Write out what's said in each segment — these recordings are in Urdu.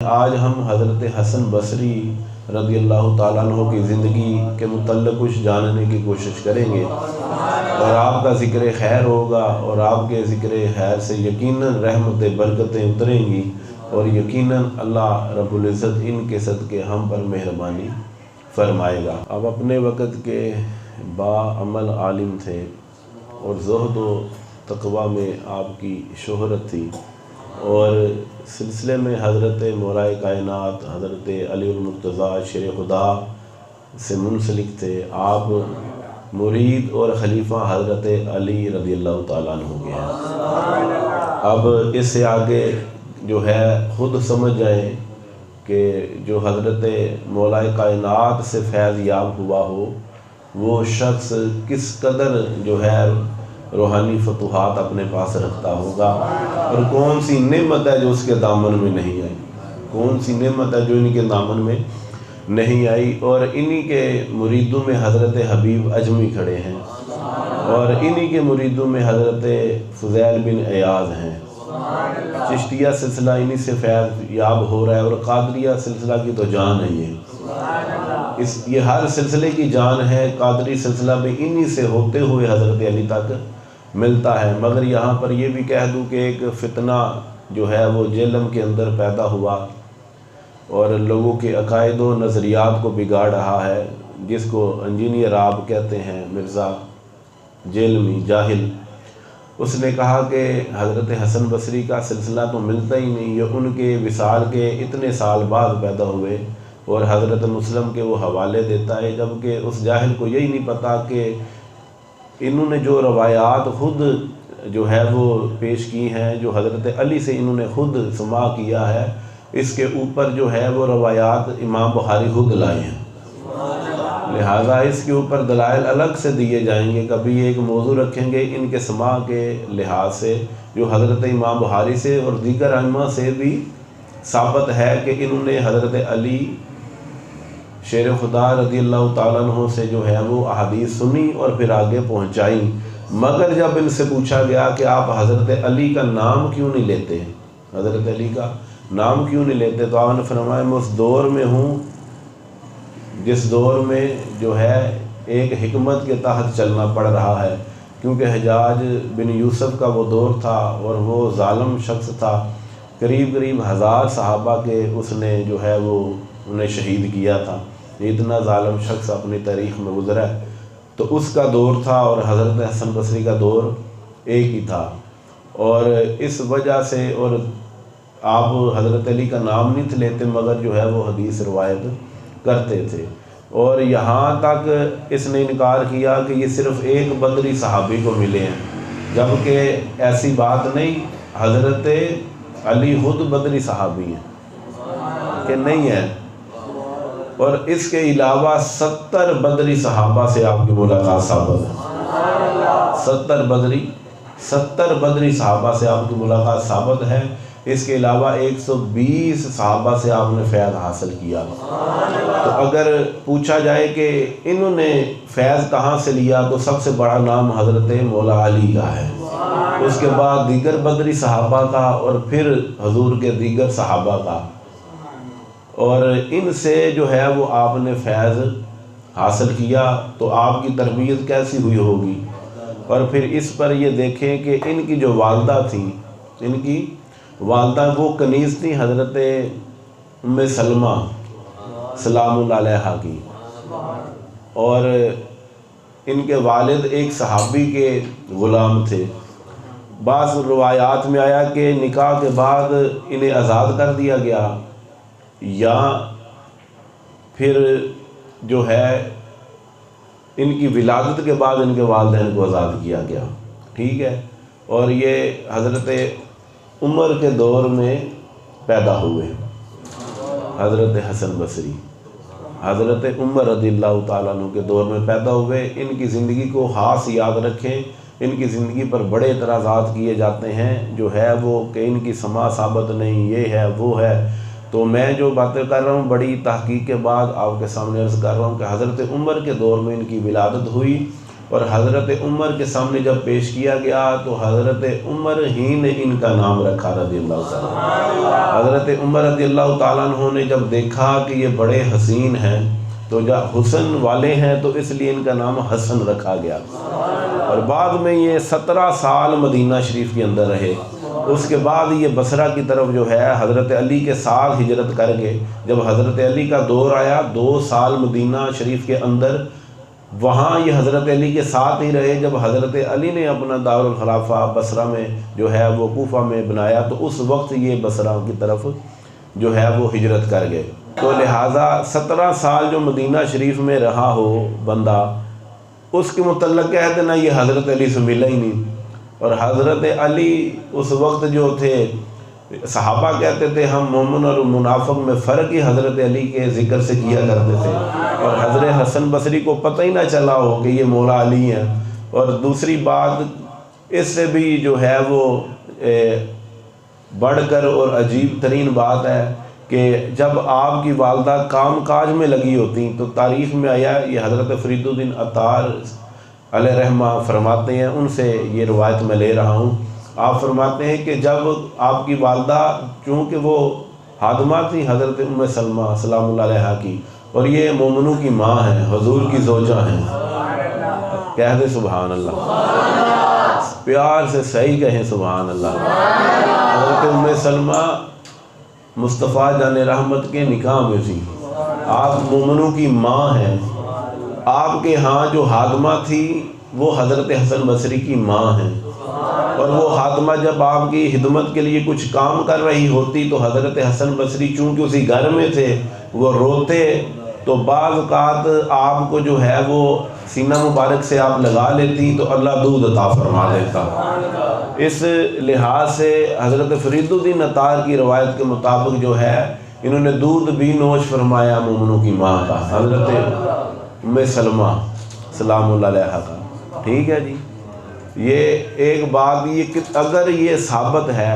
آج ہم حضرت حسن بصری رضی اللہ تعالیٰ عنہ کی زندگی کے متعلق کچھ جاننے کی کوشش کریں گے اور آپ کا ذکر خیر ہوگا اور آپ کے ذکر خیر سے یقیناً رحمت برکتیں اتریں گی اور یقیناً اللہ رب العزت ان کے صدقے ہم پر مہربانی فرمائے گا۔ آپ اپنے وقت کے باعمل عالم تھے اور زہد و تقوی میں آپ کی شہرت تھی اور سلسلے میں حضرت مولائے کائنات حضرت علی المرتضیٰ شیر خدا سے منسلک تھے۔ آپ مرید اور خلیفہ حضرت علی رضی اللہ تعالیٰ عنہ کے ہیں۔ اب اس سے آگے جو ہے خود سمجھ جائیں کہ جو حضرت مولائے کائنات سے فیض یاب ہوا ہو وہ شخص کس قدر جو ہے روحانی فتوحات اپنے پاس رکھتا ہوگا اور کون سی نعمت ہے جو اس کے دامن میں نہیں آئی، کون سی نعمت ہے جو ان کے دامن میں نہیں آئی۔ اور انہی کے مریدوں میں حضرت حبیب اجمی کھڑے ہیں اور انہی کے مریدوں میں حضرت فضیل بن ایاز ہیں۔ چشتیہ سلسلہ انہی سے فیض یاب ہو رہا ہے اور قادریہ سلسلہ کی تو جان ہے یہ ہر سلسلے کی جان ہے۔ قادری سلسلہ بھی انہی سے ہوتے ہوئے حضرت علی تک ملتا ہے، مگر یہاں پر یہ بھی کہہ دوں کہ ایک فتنہ جو ہے وہ جہلم کے اندر پیدا ہوا اور لوگوں کے عقائد و نظریات کو بگاڑ رہا ہے، جس کو انجینئر آپ کہتے ہیں مرزا جہلمی جاہل۔ اس نے کہا کہ حضرت حسن بصری کا سلسلہ تو ملتا ہی نہیں، یہ ان کے وصال کے اتنے سال بعد پیدا ہوئے اور حضرت مسلم کے وہ حوالے دیتا ہے، جبکہ اس جاہل کو یہی نہیں پتا کہ انہوں نے جو روایات خود جو ہے وہ پیش کی ہیں، جو حضرت علی سے انہوں نے خود سماع کیا ہے، اس کے اوپر جو ہے وہ روایات امام بخاری خود لائے ہیں، لہٰذا اس کے اوپر دلائل الگ سے دیے جائیں گے۔ کبھی ایک موضوع رکھیں گے ان کے سماع کے لحاظ سے جو حضرت امام بخاری سے اور دیگر ائمہ سے بھی ثابت ہے کہ انہوں نے حضرت علی شیر خدا رضی اللہ تعالیٰ عنہ سے جو ہے وہ احادیث سنی اور پھر آگے پہنچائیں، مگر جب ان سے پوچھا گیا کہ آپ حضرت علی کا نام کیوں نہیں لیتے، حضرت علی کا نام کیوں نہیں لیتے، تو آپ نے فرمایا میں اس دور میں ہوں جس دور میں جو ہے ایک حکمت کے تحت چلنا پڑ رہا ہے، کیونکہ حجاج بن یوسف کا وہ دور تھا اور وہ ظالم شخص تھا، قریب 1000 صحابہ کے اس نے جو ہے وہ انہیں شہید کیا تھا۔ اتنا ظالم شخص اپنی تاریخ میں گزرا ہے، تو اس کا دور تھا اور حضرت حسن بصری کا دور ایک ہی تھا، اور اس وجہ سے اور آپ حضرت علی کا نام نہیں تھے لیتے مگر جو ہے وہ حدیث روایت کرتے تھے۔ اور یہاں تک اس نے انکار کیا کہ یہ صرف ایک بدری صحابی کو ملے ہیں، جبکہ ایسی بات نہیں، حضرت علی خود بدری صحابی ہیں کہ نہیں ہے، اور اس کے علاوہ 70 بدری صحابہ سے آپ کی ملاقات ثابت ہے، 70 بدری صحابہ سے آپ کی ملاقات ثابت ہے۔ اس کے علاوہ 120 صحابہ سے آپ نے فیض حاصل کیا۔ تو اگر پوچھا جائے کہ انہوں نے فیض کہاں سے لیا تو سب سے بڑا نام حضرت مولا علی کا ہے، اس کے بعد دیگر بدری صحابہ کا اور پھر حضور کے دیگر صحابہ کا، اور ان سے جو ہے وہ آپ نے فیض حاصل کیا، تو آپ کی تربیت کیسی ہوئی ہوگی۔ اور پھر اس پر یہ دیکھیں کہ ان کی جو والدہ تھیں، ان کی والدہ وہ کنیز تھی حضرت ام سلمہ سلام اللہ علیہا کی، اور ان کے والد ایک صحابی کے غلام تھے۔ بعض روایات میں آیا کہ نکاح کے بعد انہیں آزاد کر دیا گیا یا پھر جو ہے ان کی ولادت کے بعد ان کے والدین کو آزاد کیا گیا، ٹھیک ہے۔ اور یہ حضرت عمر کے دور میں پیدا ہوئے، حضرت حسن بصری حضرت عمر رضی اللہ تعالیٰ عنہ کے دور میں پیدا ہوئے۔ ان کی زندگی کو خاص یاد رکھیں، ان کی زندگی پر بڑے اعتراضات کیے جاتے ہیں جو ہے وہ کہ ان کی سماع ثابت نہیں، یہ ہے وہ ہے، تو میں جو باتیں کر رہا ہوں بڑی تحقیق کے بعد آپ کے سامنے عرض کر رہا ہوں کہ حضرت عمر کے دور میں ان کی ولادت ہوئی اور حضرت عمر کے سامنے جب پیش کیا گیا تو حضرت عمر ہی نے ان کا نام رکھا رضی اللہ تعالیٰ۔ حضرت عمر رضی اللہ تعالیٰ عنہ نے جب دیکھا کہ یہ بڑے حسین ہیں تو جب حسن والے ہیں تو اس لیے ان کا نام حسن رکھا گیا، اور بعد میں یہ 17 سال مدینہ شریف کے اندر رہے۔ اس کے بعد یہ بصرہ کی طرف جو ہے حضرت علی کے ساتھ ہجرت کر گئے۔ جب حضرت علی کا دور آیا 2 سال مدینہ شریف کے اندر وہاں یہ حضرت علی کے ساتھ ہی رہے۔ جب حضرت علی نے اپنا دارالخلافہ بصرہ میں جو ہے وہ کوفہ میں بنایا تو اس وقت یہ بصرہ کی طرف جو ہے وہ ہجرت کر گئے۔ تو لہٰذا 17 سال جو مدینہ شریف میں رہا ہو بندہ، اس کے متعلق کہہ دینا یہ حضرت علی سے ملا ہی نہیں۔ اور حضرت علی اس وقت جو تھے، صحابہ کہتے تھے ہم مومن اور منافق میں فرق ہی حضرت علی کے ذکر سے کیا کرتے تھے، اور حضرت حسن بصری کو پتہ ہی نہ چلا ہو کہ یہ مولا علی ہیں۔ اور دوسری بات اس سے بھی جو ہے وہ بڑھ کر اور عجیب ترین بات ہے کہ جب آپ کی والدہ کام کاج میں لگی ہوتی تو تاریخ میں آیا، یہ حضرت فرید الدین عطار علیہ رحمہ فرماتے ہیں، ان سے یہ روایت میں لے رہا ہوں۔ آپ فرماتے ہیں کہ جب آپ کی والدہ، چونکہ وہ خادمہ تھی حضرت ام سلمہ سلام اللہ علیہا کی، اور یہ مومنوں کی ماں ہیں، حضور کی زوجہ ہیں، کہہ دیں سبحان اللہ، پیار سے صحیح کہیں سبحان اللہ۔ حضرت ام سلمہ مصطفیٰ جان رحمت کے نکاح میں تھی، آپ مومنوں کی ماں ہیں۔ آپ کے ہاں جو خادمہ تھی وہ حضرت حسن بصری کی ماں ہیں، اور وہ خادمہ جب آپ کی خدمت کے لیے کچھ کام کر رہی ہوتی تو حضرت حسن بصری چونکہ اسی گھر میں تھے وہ روتے، تو بعض اوقات آپ کو جو ہے وہ سینہ مبارک سے آپ لگا لیتی تو اللہ دودھ عطا فرما دیتا۔ اس لحاظ سے حضرت فرید الدین عطار کی روایت کے مطابق جو ہے انہوں نے دودھ بھی نوش فرمایا مومنوں کی ماں کا، حضرت ام سلمہ سلام اللہ علیہا کا۔ ٹھیک ہے جی، یہ ایک بات، یہ اگر یہ ثابت ہے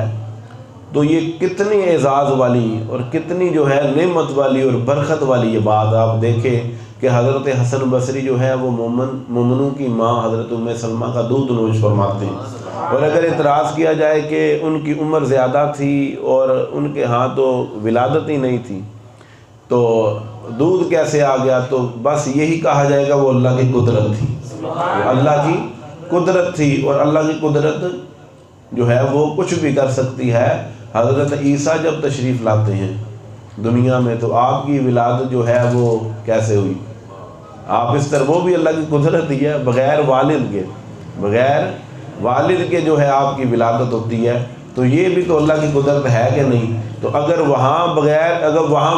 تو یہ کتنی اعزاز والی اور کتنی جو ہے نعمت والی اور برکت والی یہ بات آپ دیکھیں کہ حضرت حسن بصری جو ہے وہ مومنوں کی ماں حضرت ام سلمہ کا دودھ نوش فرماتے ہیں۔ اور اگر اعتراض کیا جائے کہ ان کی عمر زیادہ تھی اور ان کے ہاں تو ولادت ہی نہیں تھی تو دودھ کیسے آ گیا، تو بس یہی کہا جائے گا وہ اللہ کی قدرت تھی، اللہ کی قدرت تھی، اور اللہ کی قدرت جو ہے وہ کچھ بھی کر سکتی ہے۔ حضرت عیسیٰ جب تشریف لاتے ہیں دنیا میں تو آپ کی ولادت جو ہے وہ کیسے ہوئی، آپ اس طرح، وہ بھی اللہ کی قدرت ہی ہے، بغیر والد کے جو ہے آپ کی ولادت ہوتی ہے، تو یہ بھی تو اللہ کی قدرت ہے کہ نہیں؟ تو اگر وہاں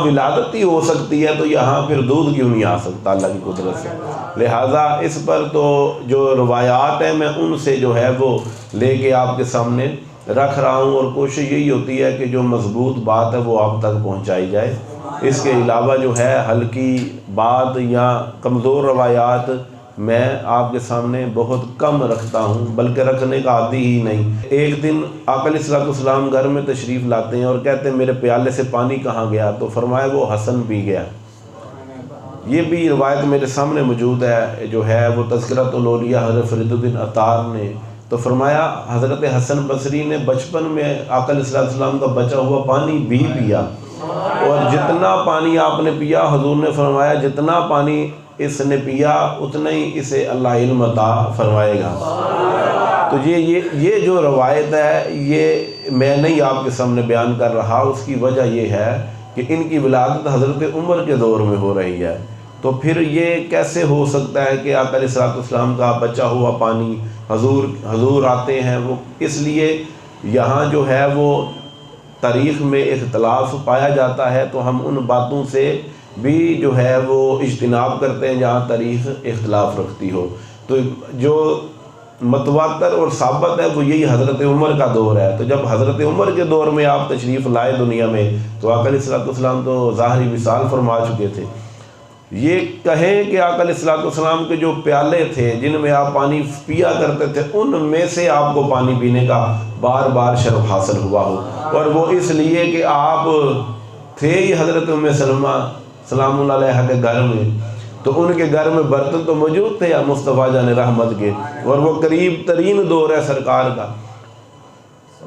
ولادت ہی ہو سکتی ہے تو یہاں پھر دودھ کیوں نہیں آ سکتا اللہ کی قدرت سے؟ لہٰذا اس پر تو جو روایات ہیں میں ان سے جو ہے وہ لے کے آپ کے سامنے رکھ رہا ہوں، اور کوشش یہی ہوتی ہے کہ جو مضبوط بات ہے وہ آپ تک پہنچائی جائے۔ اس کے علاوہ جو ہے ہلکی بات یا کمزور روایات میں آپ کے سامنے بہت کم رکھتا ہوں، بلکہ رکھنے کا عادی ہی نہیں۔ ایک دن آقا علیہ الصلوۃ والسلام گھر میں تشریف لاتے ہیں اور کہتے ہیں میرے پیالے سے پانی کہاں گیا، تو فرمایا وہ حسن پی گیا۔ یہ بھی روایت میرے سامنے موجود ہے، جو ہے وہ تذکرۃ الاولیاء حضرت فرید الدین عطار نے، تو فرمایا حضرت حسن بصری نے بچپن میں آقا علیہ الصلوۃ والسلام کا بچا ہوا پانی بھی پیا، اور جتنا پانی آپ نے پیا حضور نے فرمایا جتنا پانی اس نے پیا اتنا ہی اسے اللہ علم عطا فرمائے گا۔ تو یہ جو روایت ہے یہ میں نہیں آپ کے سامنے بیان کر رہا، اس کی وجہ یہ ہے کہ ان کی ولادت حضرت عمر کے دور میں ہو رہی ہے، تو پھر یہ کیسے ہو سکتا ہے کہ آقا علیہ الصلوۃ والسلام کا بچا ہوا پانی حضور آتے ہیں؟ وہ اس لیے یہاں جو ہے وہ تاریخ میں اختلاف پایا جاتا ہے، تو ہم ان باتوں سے بھی جو ہے وہ اجتناب کرتے ہیں جہاں تاریخ اختلاف رکھتی ہو۔ تو جو متواتر اور ثابت ہے وہ یہی حضرت عمر کا دور ہے۔ تو جب حضرت عمر کے دور میں آپ تشریف لائے دنیا میں تو آقا علیہ الصلوۃ والسلام تو ظاہری وصال فرما چکے تھے۔ یہ کہیں کہ آقا علیہ الصلوۃ والسلام کے جو پیالے تھے جن میں آپ پانی پیا کرتے تھے ان میں سے آپ کو پانی پینے کا بار بار شرف حاصل ہوا ہو، اور وہ اس لیے کہ آپ تھے ہی حضرت ام سلمہ سلام اللہ علیہ کے گھر میں، تو ان کے گھر میں برتن تو موجود تھے یا مصطفیٰ جان رحمت کے، اور وہ قریب ترین دور ہے سرکار کا،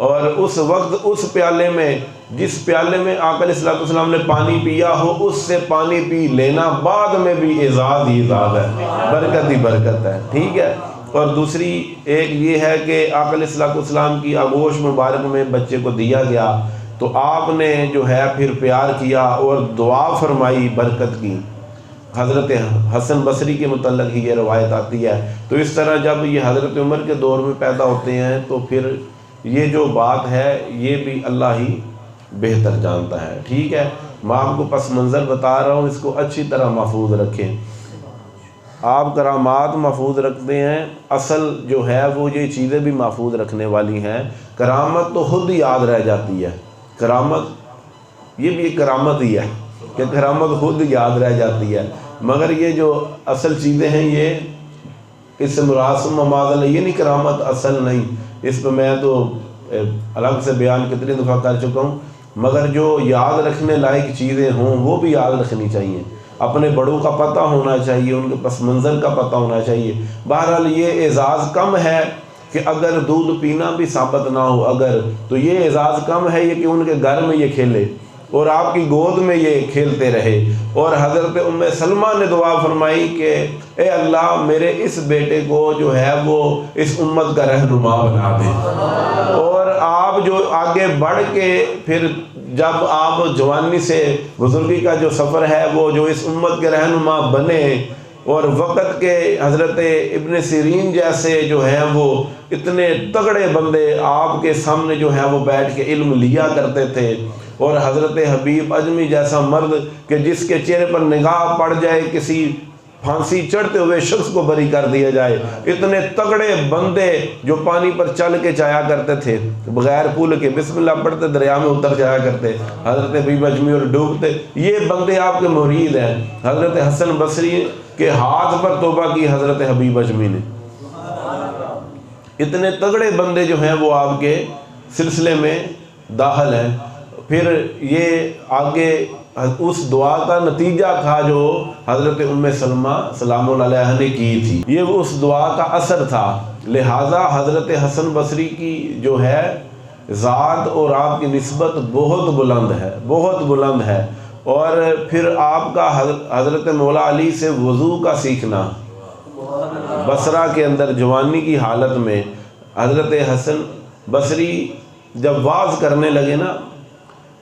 اور اس وقت اس پیالے میں، جس پیالے میں آقا علیہ الصلوۃ والسلام نے پانی پیا ہو، اس سے پانی پی لینا بعد میں بھی اعزاز ہی اعزاز ہے، برکت ہی برکت ہے، ٹھیک ہے۔ اور دوسری ایک یہ ہے کہ آقا علیہ الصلوۃ والسلام کی آغوش مبارک میں بچے کو دیا گیا تو آپ نے جو ہے پھر پیار کیا اور دعا فرمائی برکت کی۔ حضرت حسن بصری کے متعلق ہی یہ روایت آتی ہے۔ تو اس طرح جب یہ حضرت عمر کے دور میں پیدا ہوتے ہیں تو پھر یہ جو بات ہے یہ بھی اللہ ہی بہتر جانتا ہے، ٹھیک ہے۔ میں آپ کو پس منظر بتا رہا ہوں، اس کو اچھی طرح محفوظ رکھیں۔ آپ کرامات محفوظ رکھتے ہیں، اصل جو ہے وہ یہ چیزیں بھی محفوظ رکھنے والی ہیں۔ کرامت تو خود ہی یاد رہ جاتی ہے، کرامت یہ بھی ایک کرامت ہی ہے کہ کرامت خود یاد رہ جاتی ہے، مگر یہ جو اصل چیزیں ہیں یہ اس سے مراسم مماثل ہے، یہ نہیں کرامت اصل نہیں، اس پہ میں تو الگ سے بیان کتنی دفعہ کر چکا ہوں، مگر جو یاد رکھنے لائق چیزیں ہوں وہ بھی یاد رکھنی چاہیے، اپنے بڑوں کا پتہ ہونا چاہیے، ان کے پس منظر کا پتہ ہونا چاہیے۔ بہرحال یہ اعزاز کم ہے کہ اگر دودھ پینا بھی ثابت نہ ہو اگر، تو یہ اعزاز کم ہے یہ کہ ان کے گھر میں یہ کھیلے اور آپ کی گود میں یہ کھیلتے رہے۔ اور حضرت ام سلمہ نے دعا فرمائی کہ اے اللہ میرے اس بیٹے کو جو ہے وہ اس امت کا رہنما بنا دے، اور آپ جو آگے بڑھ کے پھر جب آپ جوانی سے بزرگی کا جو سفر ہے وہ جو اس امت کے رہنما بنے، اور وقت کے حضرت ابن سیرین جیسے جو ہیں وہ اتنے تگڑے بندے آپ کے سامنے جو ہیں وہ بیٹھ کے علم لیا کرتے تھے، اور حضرت حبیب اجمی جیسا مرد کہ جس کے چہرے پر نگاہ پڑ جائے کسی پھانسی چڑھتے ہوئے شخص کو بری کر دیا جائے، اتنے تگڑے بندے جو پانی پر چل کے جایا کرتے تھے بغیر پل کے، بسم اللہ پڑھتے دریا میں اتر جایا کرتے حضرت حبیب اجمی اور ڈوبتے، یہ بندے آپ کے مرید ہیں۔ حضرت حسن بصری کے ہاتھ پر توبہ کی حضرت حبیب اجمی نے، اتنے تگڑے بندے جو ہیں وہ آپ کے سلسلے میں داخل ہیں۔ پھر یہ آگے اس دعا کا نتیجہ تھا جو حضرت ام سلمہ سلام اللہ علیہ نے کی تھی، یہ اس دعا کا اثر تھا، لہٰذا حضرت حسن بصری کی جو ہے ذات اور آپ کی نسبت بہت بلند ہے، بہت بلند ہے۔ اور پھر آپ کا حضرت مولا علی سے وضو کا سیکھنا، بصرہ کے اندر جوانی کی حالت میں حضرت حسن بصری جب واعظ کرنے لگے نا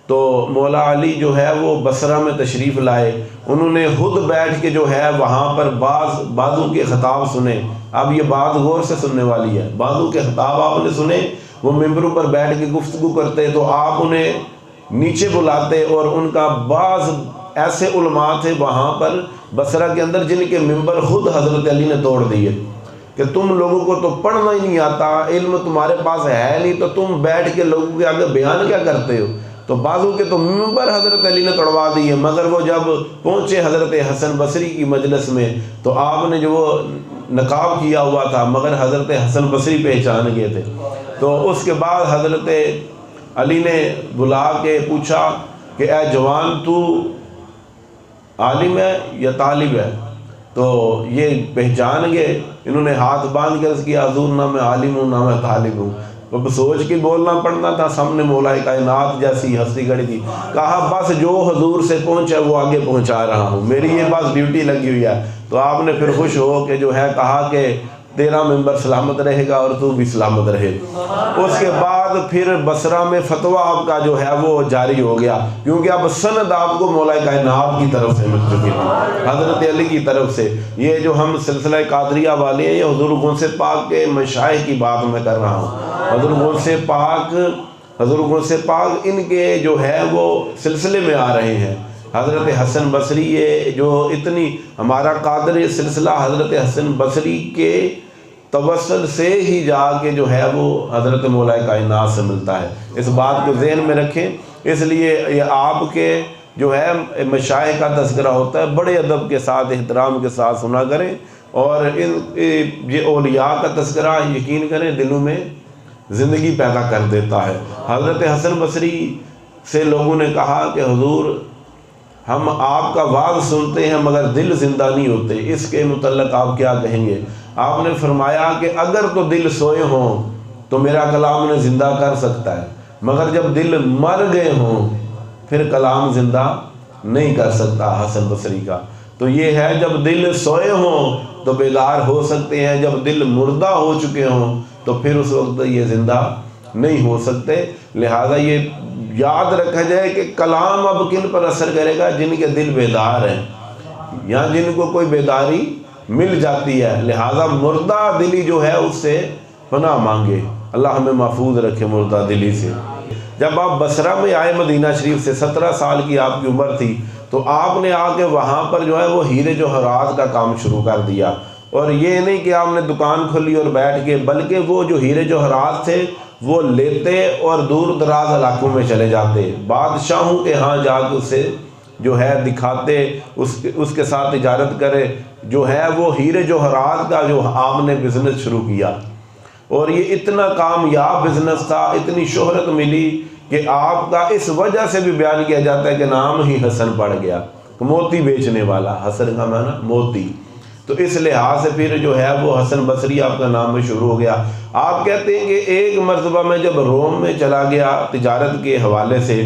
تو مولا علی جو ہے وہ بصرہ میں تشریف لائے، انہوں نے خود بیٹھ کے جو ہے وہاں پر بعضوں کے خطاب سنے۔ اب یہ بات غور سے سننے والی ہے، بعضوں کے خطاب آپ نے سنے، وہ ممبروں پر بیٹھ کے گفتگو کرتے تو آپ انہیں نیچے بلاتے، اور ان کا بعض ایسے علماء تھے وہاں پر بصرہ کے اندر جن کے ممبر خود حضرت علی نے توڑ دیے کہ تم لوگوں کو تو پڑھنا ہی نہیں آتا، علم تمہارے پاس ہے نہیں، تو تم بیٹھ کے لوگوں کے آگے بیان کیا کرتے ہو؟ تو بعضوں کے تو ممبر حضرت علی نے توڑوا دیے، مگر وہ جب پہنچے حضرت حسن بصری کی مجلس میں تو آپ نے جو وہ نقاب کیا ہوا تھا مگر حضرت حسن بصری پہچان گئے تھے۔ تو اس کے بعد حضرت علی نے بلا کے پوچھا کہ اے جوان تو عالم ہے یا طالب ہے؟ تو یہ پہچان گئے، انہوں نے ہاتھ باندھ کے عرض کیا حضور نہ میں عالم ہوں نہ میں طالب ہوں۔ اب سوچ کے بولنا پڑنا تھا، سامنے مولا کائنات جیسی ہستی کھڑی تھی، کہا بس جو حضور سے پہنچا وہ آگے پہنچا رہا ہوں، میری یہ بس ڈیوٹی لگی ہوئی ہے۔ تو آپ نے پھر خوش ہو کے جو ہے کہا کہ تیرا ممبر سلامت رہے گا اور تو بھی سلامت رہے۔ اس کے بعد پھر بصرہ میں فتویٰ آپ کا جو ہے وہ جاری ہو گیا، کیونکہ اب سند آپ کو مولا کائنات کی طرف سے مل چکی تھی، حضرت علی کی طرف سے۔ یہ جو ہم سلسلہ قادریہ والے ہیں یہ حضور غوث پاک کے مشائخ کی بات میں کر رہا ہوں، حضور غوث پاک ان کے جو ہے وہ سلسلے میں آ رہے ہیں۔ حضرت حسن بصری یہ جو اتنی ہمارا قادر سلسلہ حضرت حسن بصری کے توسل سے ہی جا کے جو ہے وہ حضرت مولا کائنات سے ملتا ہے، اس بات کو ذہن میں رکھیں۔ اس لیے یہ آپ کے جو ہے مشائخ کا تذکرہ ہوتا ہے بڑے ادب کے ساتھ احترام کے ساتھ سنا کریں، اور یہ اولیاء کا تذکرہ یقین کریں دلوں میں زندگی پیدا کر دیتا ہے۔ حضرت حسن بصری سے لوگوں نے کہا کہ حضور ہم آپ کا واعظ سنتے ہیں مگر دل زندہ نہیں ہوتے، اس کے متعلق آپ کیا کہیں گے؟ آپ نے فرمایا کہ اگر تو دل سوئے ہوں تو میرا کلام انہیں زندہ کر سکتا ہے، مگر جب دل مر گئے ہوں پھر کلام زندہ نہیں کر سکتا۔ حسن بصری کا تو یہ ہے، جب دل سوئے ہوں تو بیدار ہو سکتے ہیں، جب دل مردہ ہو چکے ہوں تو پھر اس وقت یہ زندہ نہیں ہو سکتے۔ لہذا یہ یاد رکھا جائے کہ کلام اب کن پر اثر کرے گا؟ جن کے دل بیدار ہیں یا جن کو کوئی بیداری مل جاتی ہے۔ لہذا مردہ دلی جو ہے اس سے پناہ مانگے، اللہ ہمیں محفوظ رکھے مردہ دلی سے۔ جب آپ بصرہ میں آئے مدینہ شریف سے، 17 سال کی آپ کی عمر تھی، تو آپ نے آ کے وہاں پر جو ہے وہ ہیرے جوہرات کا کام شروع کر دیا۔ اور یہ نہیں کہ آپ نے دکان کھولی اور بیٹھ کے، بلکہ وہ جو ہیرے جوہرات تھے وہ لیتے اور دور دراز علاقوں میں چلے جاتے، بادشاہوں کے ہاں جا کے اسے جو ہے دکھاتے، اس کے ساتھ تجارت کرے، جو ہے وہ ہیرے جوہرات کا جو آپ نے بزنس شروع کیا۔ اور یہ اتنا کامیاب بزنس تھا، اتنی شہرت ملی کہ آپ کا اس وجہ سے بھی بیان کیا جاتا ہے کہ نام ہی حسن پڑ گیا، موتی بیچنے والا، حسن کا معنی موتی۔ تو اس لحاظ سے پھر جو ہے وہ حسن بصری آپ کا نام میں شروع ہو گیا۔ آپ کہتے ہیں کہ ایک مرتبہ میں جب روم میں چلا گیا تجارت کے حوالے سے،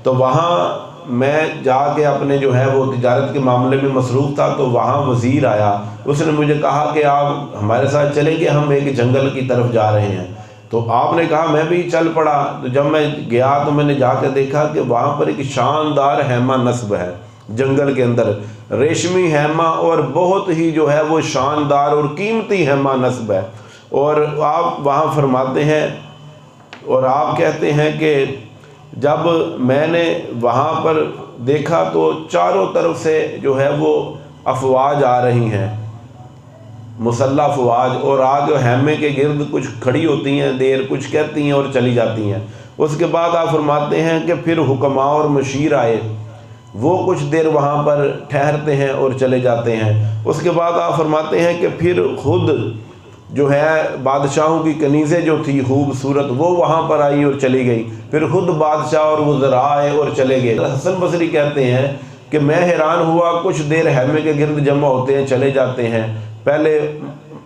تو وہاں میں جا کے اپنے جو ہے وہ تجارت کے معاملے میں مصروف تھا، تو وہاں وزیر آیا، اس نے مجھے کہا کہ آپ ہمارے ساتھ چلیں گے، ہم ایک جنگل کی طرف جا رہے ہیں۔ تو آپ نے کہا، میں بھی چل پڑا۔ تو جب میں گیا تو میں نے جا کے دیکھا کہ وہاں پر ایک شاندار خیمہ نصب ہے جنگل کے اندر، ریشمی خیمہ، اور بہت ہی جو ہے وہ شاندار اور قیمتی خیمہ نصب ہے۔ اور آپ وہاں فرماتے ہیں اور آپ کہتے ہیں کہ جب میں نے وہاں پر دیکھا تو چاروں طرف سے جو ہے وہ افواج آ رہی ہیں، مسلح افواج، اور آگ خیمے کے گرد کچھ کھڑی ہوتی ہیں دیر، کچھ کہتی ہیں اور چلی جاتی ہیں۔ اس کے بعد آپ فرماتے ہیں کہ پھر حکماء اور مشیر آئے، وہ کچھ دیر وہاں پر ٹھہرتے ہیں اور چلے جاتے ہیں۔ اس کے بعد آپ فرماتے ہیں کہ پھر خود جو ہے بادشاہوں کی کنیزیں جو تھی خوبصورت، وہ وہاں پر آئی اور چلی گئی، پھر خود بادشاہ اور وزراء آئے اور چلے گئے۔ حسن بصری کہتے ہیں کہ میں حیران ہوا، کچھ دیر خیمے کے گرد جمع ہوتے ہیں، چلے جاتے ہیں، پہلے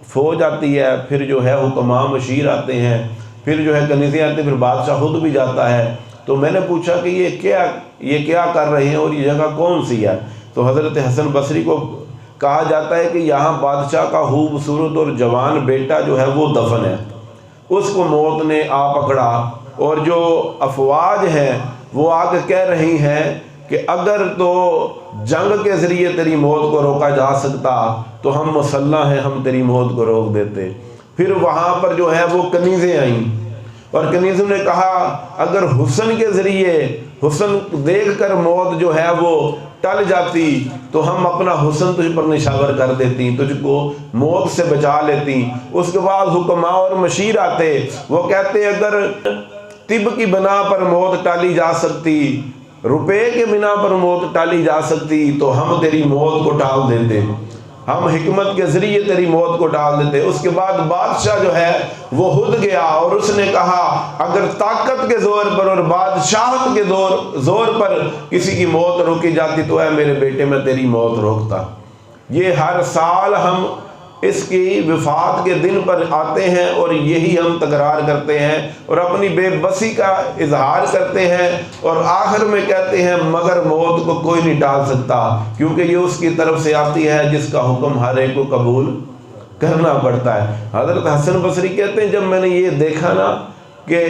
فوج آتی ہے، پھر جو ہے حکماء مشیر آتے ہیں، پھر جو ہے کنیزیں آتی ہیں، پھر بادشاہ خود بھی جاتا ہے۔ تو میں نے پوچھا کہ یہ کیا کر رہے ہیں اور یہ جگہ کون سی ہے؟ تو حضرت حسن بصری کو کہا جاتا ہے کہ یہاں بادشاہ کا خوبصورت اور جوان بیٹا جو ہے وہ دفن ہے، اس کو موت نے آ پکڑا، اور جو افواج ہیں وہ آ کے کہہ رہی ہیں کہ اگر تو جنگ کے ذریعے تیری موت کو روکا جا سکتا تو ہم مسلح ہیں، ہم تیری موت کو روک دیتے۔ پھر وہاں پر جو ہے وہ کنیزیں آئیں، اور کنیزوں نے کہا اگر حسن کے ذریعے، حسن دیکھ کر موت جو ہے وہ ٹل جاتی تو ہم اپنا حسن تجھ پر نشاور کر دیتی، تجھ کو موت سے بچا لیتی۔ اس کے بعد حکماء اور مشیر آتے، وہ کہتے اگر طب کی بنا پر موت ٹالی جا سکتی، روپے کے بنا پر موت ٹالی جا سکتی تو ہم تیری موت کو ٹال دیتے، ہم حکمت کے ذریعے تیری موت کو ڈال دیتے۔ اس کے بعد بادشاہ جو ہے وہ خود گیا اور اس نے کہا اگر طاقت کے زور پر اور بادشاہت کے زور پر کسی کی موت روکی جاتی تو اے میرے بیٹے میں تیری موت روکتا۔ یہ ہر سال ہم اس کی وفات کے دن پر آتے ہیں اور یہی ہم تکرار کرتے ہیں اور اپنی بے بسی کا اظہار کرتے ہیں، اور آخر میں کہتے ہیں مگر موت کو کوئی نہیں ٹال سکتا، کیونکہ یہ اس کی طرف سے آتی ہے جس کا حکم ہر ایک کو قبول کرنا پڑتا ہے۔ حضرت حسن بصری کہتے ہیں جب میں نے یہ دیکھا نا کہ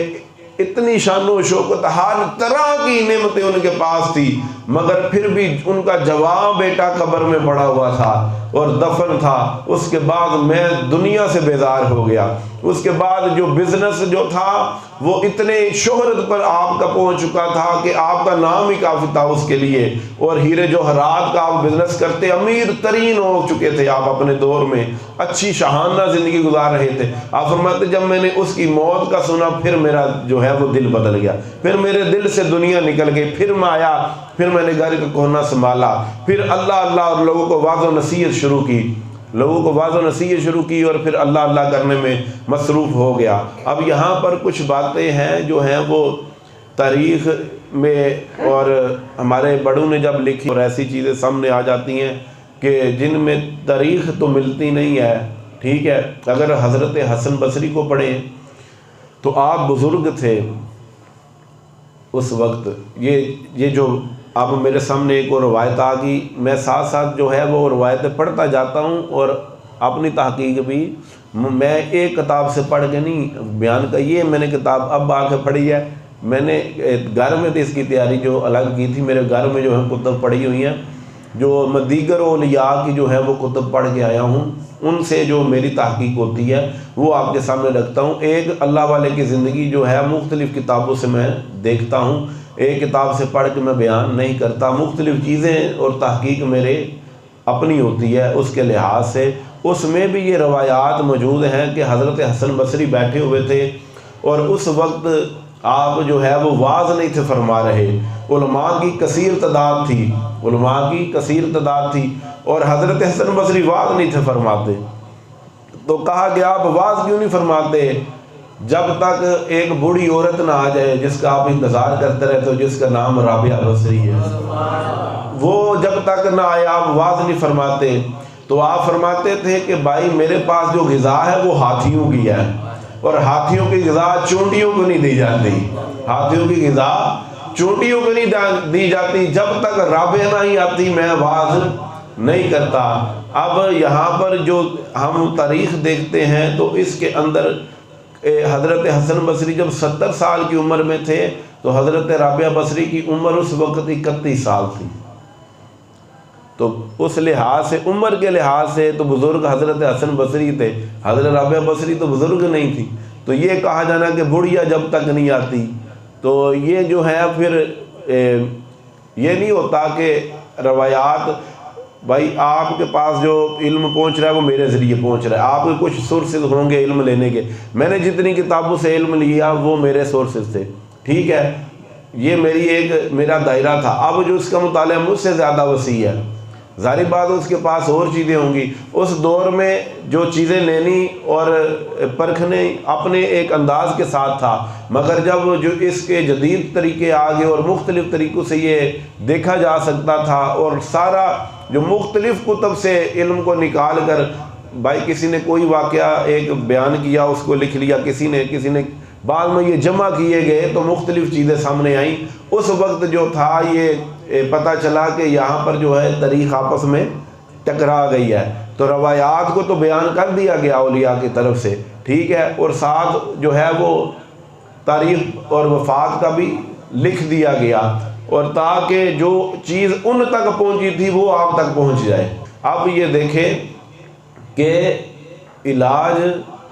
اتنی شان و شوکت، ہر طرح کی نعمتیں ان کے پاس تھی، مگر پھر بھی ان کا جوان بیٹا قبر میں پڑا ہوا تھا اور دفن تھا، اس کے بعد میں دنیا سے بیزار ہو گیا۔ اس کے بعد جو بزنس جو تھا وہ اتنے شہرت پر آپ کا پہنچ چکا تھا کہ آپ کا نام ہی کافی تھا اس کے لیے، اور ہیرے جوہرات کا آپ بزنس کرتے امیر ترین ہو چکے تھے آپ اپنے دور میں، اچھی شاہانہ زندگی گزار رہے تھے۔ آپ فرماتے جب میں نے اس کی موت کا سنا پھر میرا جو ہے وہ دل بدل گیا، پھر میرے دل سے دنیا نکل گئی، پھر میں آیا، پھر میں نے گھر کا کونا سنبھالا، پھر اللہ اللہ اور لوگوں کو واعظ و نصیحت شروع کی، اور پھر اللہ اللہ کرنے میں مصروف ہو گیا۔ اب یہاں پر کچھ باتیں ہیں جو ہیں وہ تاریخ میں اور ہمارے بڑوں نے جب لکھی اور ایسی چیزیں سامنے آ جاتی ہیں کہ جن میں تاریخ تو ملتی نہیں ہے، ٹھیک ہے، اگر حضرت حسن بصری کو پڑھیں تو آپ بزرگ تھے اس وقت. یہ جو اب میرے سامنے ایک اور روایت آ گئی، میں ساتھ ساتھ جو ہے وہ روایتیں پڑھتا جاتا ہوں اور اپنی تحقیق بھی میں ایک کتاب سے پڑھ کے نہیں بیان کا. یہ میں نے کتاب اب آ کے پڑھی ہے، میں نے گھر میں تھی اس کی تیاری جو الگ کی تھی، میرے گھر میں جو ہے کتب پڑھی ہوئی ہیں، جو میں دیگر اولیاء کی جو ہے وہ کتب پڑھ کے آیا ہوں، ان سے جو میری تحقیق ہوتی ہے وہ آپ کے سامنے رکھتا ہوں. ایک اللہ والے کی زندگی جو ہے مختلف کتابوں سے میں دیکھتا ہوں، ایک کتاب سے پڑھ کے میں بیان نہیں کرتا. مختلف چیزیں اور تحقیق میرے اپنی ہوتی ہے اس کے لحاظ سے. اس میں بھی یہ روایات موجود ہیں کہ حضرت حسن بصری بیٹھے ہوئے تھے اور اس وقت آپ جو ہے وہ واعظ نہیں تھے فرما رہے، علماء کی کثیر تعداد تھی، علماء کی کثیر تعداد تھی اور حضرت حسن بصری واعظ نہیں تھے فرماتے. تو کہا کہ آپ واعظ کیوں نہیں فرماتے جب تک ایک بوڑھی عورت نہ آ جائے جس کا آپ انتظار کرتے رہتے ہو، جس کا نام رابعہ بصری ہے، وہ جب تک نہ آئے آپ واعظ نہیں فرماتے. تو آپ فرماتے تھے کہ بھائی میرے پاس جو غذا ہے وہ ہاتھیوں کی ہے اور ہاتھیوں کی غذا چونٹیوں کو نہیں دی جاتی، ہاتھیوں کی غذا چونٹیوں کو نہیں دی جاتی، جب تک رابعہ نہیں آتی میں واعظ نہیں کرتا. اب یہاں پر جو ہم تاریخ دیکھتے ہیں تو اس کے اندر حضرت حسن بصری جب 70 سال کی عمر میں تھے تو حضرت رابعہ بصری کی عمر اس وقت 31 سال تھی. تو اس لحاظ سے عمر کے لحاظ سے تو بزرگ حضرت حسن بصری تھے، حضرت رابعہ بصری تو بزرگ نہیں تھی. تو یہ کہا جانا کہ بڑھیا جب تک نہیں آتی، تو یہ جو ہے پھر یہ نہیں ہوتا کہ روایات بھائی آپ کے پاس جو علم پہنچ رہا ہے وہ میرے ذریعے پہنچ رہا ہے. آپ کے کچھ سورسز ہوں گے علم لینے کے، میں نے جتنی کتابوں سے علم لیا وہ میرے سورسز تھے، ٹھیک ہے، یہ میرا دائرہ تھا. اب جو اس کا مطالعہ مجھ سے زیادہ وسیع ہے، ظاہر بات اس کے پاس اور چیزیں ہوں گی. اس دور میں جو چیزیں لینی اور پرکھنے اپنے ایک انداز کے ساتھ تھا، مگر جب جو اس کے جدید طریقے آگے اور مختلف طریقوں سے یہ دیکھا جا سکتا تھا اور سارا جو مختلف کتب سے علم کو نکال کر بھائی کسی نے کوئی واقعہ ایک بیان کیا اس کو لکھ لیا، کسی نے بعد میں یہ جمع کیے گئے تو مختلف چیزیں سامنے آئیں. اس وقت جو تھا یہ پتہ چلا کہ یہاں پر جو ہے تاریخ آپس میں ٹکرا گئی ہے، تو روایات کو تو بیان کر دیا گیا اولیاء کی طرف سے، ٹھیک ہے، اور ساتھ جو ہے وہ تاریخ اور وفات کا بھی لکھ دیا گیا، اور تاکہ جو چیز ان تک پہنچی تھی وہ آپ تک پہنچ جائے. اب یہ دیکھیں کہ علاج